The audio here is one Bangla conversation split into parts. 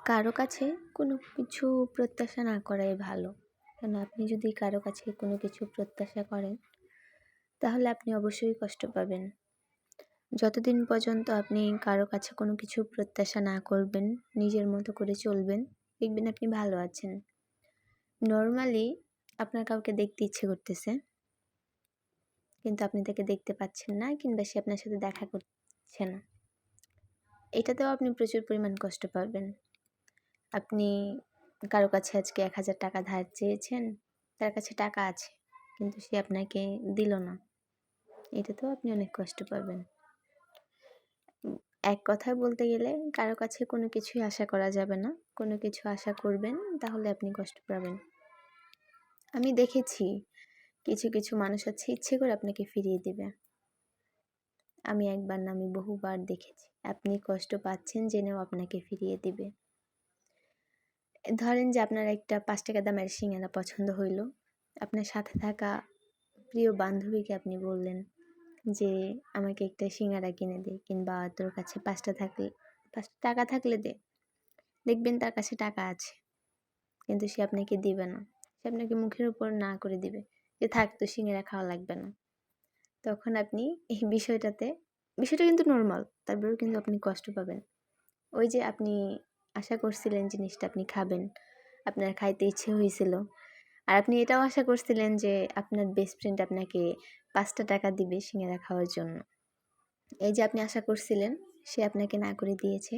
কারো কাছে কোনো কিছু প্রত্যাশা না করাই ভালো। কারণ আপনি যদি কারো কাছে কোনো কিছু প্রত্যাশা করেন, তাহলে আপনি অবশ্যই কষ্ট পাবেন। যতদিন পর্যন্ত আপনি কারো কাছে কোনো কিছু প্রত্যাশা না করবেন, নিজের মতো করে চলবেন, দেখবেন আপনি ভালো আছেন। নরমালি আপনার কাউকে দেখতে ইচ্ছে করতেছে, কিন্তু আপনি তাকে দেখতে পাচ্ছেন না কিংবা সে আপনার সাথে দেখা করছে না। এটাতেও আপনি প্রচুর পরিমাণ কষ্ট পাবেন। আপনি কারো কাছে আজকে ১,০০০ টাকা ধার চেয়েছেন, তার কাছে টাকা আছে, কিন্তু সে আপনাকে দিল না। এটাতেও আপনি অনেক কষ্ট পাবেন। এক কথায় বলতে গেলে কারো কাছে কোনো কিছুই আশা করা যাবে না। কোনো কিছু আশা করবেন তাহলে আপনি কষ্ট পাবেন। আমি দেখেছি কিছু, কিছু মানুষ আছে ইচ্ছে করে আপনাকে ফিরিয়ে দিবে। আমি একবার না, আমি বহুবার দেখেছি। আপনি কষ্ট পাচ্ছেন জেনেও আপনাকে ফিরিয়ে দিবে। ধরেন যে আপনার একটা ৳৫ দামের সিঙ্গারা পছন্দ হইল। আপনার সাথে থাকা প্রিয় বান্ধবীকে আপনি বললেন যে, "আমাকে একটা সিঙ্গারা কিনে দে, কিংবা তোর কাছে ৳৫ থাকলে দে।" দেখবেন তার কাছে টাকা আছে, কিন্তু সে আপনাকে দিবে না। সে আপনাকে মুখের উপর না করে দিবে যে, "থাক, তোর সিঙ্গারা খাওয়া লাগবে না।" তখন আপনি এই বিষয়টা কিন্তু নরমাল, তারপরেও কিন্তু আপনি কষ্ট পাবেন। ওই যে আপনি আশা করছিলেন জিনিসটা আপনি খাবেন, আপনার খাইতে ইচ্ছে হয়েছিল, আর আপনি এটাও আশা করছিলেন যে আপনার বেস্ট ফ্রেন্ড আপনাকে ৳৫ দিবে সিঙ্গারা খাওয়ার জন্য। এই যে আপনি আশা করছিলেন, সে আপনাকে না করে দিয়েছে।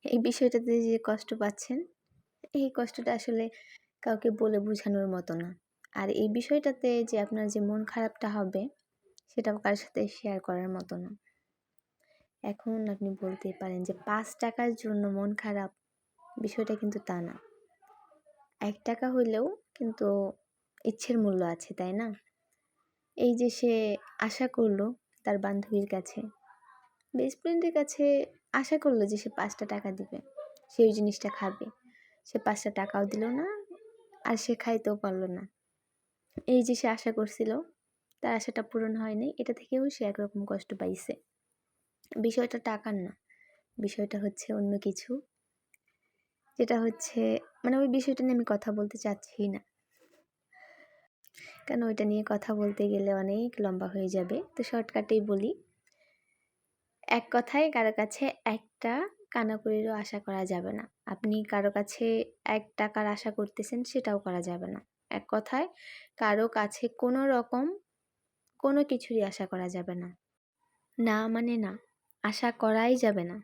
এই বিষয়টাতে যে কষ্ট পাচ্ছেন, এই কষ্টটা আসলে কাউকে বলে বোঝানোর মতো না। আর এই বিষয়টাতে যে আপনার যে মন খারাপটা হবে, সেটাও কারোর সাথে শেয়ার করার মতো না। এখন আপনি বলতে পারেন যে ৳৫ জন্য মন খারাপ, বিষয়টা কিন্তু তা না। ৳১ হইলেও কিন্তু ইচ্ছের মূল্য আছে, তাই না? এই যে সে আশা করলো তার বান্ধবীর কাছে, বেস্ট ফ্রেন্ডের কাছে আশা করলো যে সে ৳৫ দিবে, সে ওই জিনিসটা খাবে। সে ৳৫ দিল না, আর সে খাইতেও পারল না। এই যে সে আশা করছিল, তার আশাটা পূরণ হয়নি, এটা থেকেও সে একরকম কষ্ট পাইছে। বিষয়টা টাকার না, বিষয়টা হচ্ছে অন্য কিছু, যেটা হচ্ছে মানে ওই বিষয়টা নিয়ে আমি কথা বলতে চাচ্ছি না। কেন, ওইটা নিয়ে কথা বলতে গেলে অনেক লম্বা হয়ে যাবে। তো শর্টকাটেই বলি, এক কথায় কারো কাছে একটা কানাকড়িরও আশা করা যাবে না। আপনি কারো কাছে ৳১ আশা করতেছেন, সেটাও করা যাবে না। এক কথায় কারো কাছে কোনো রকম কোনো কিছুরই আশা করা যাবে না। না মানে না, আশা করাই যাবে না।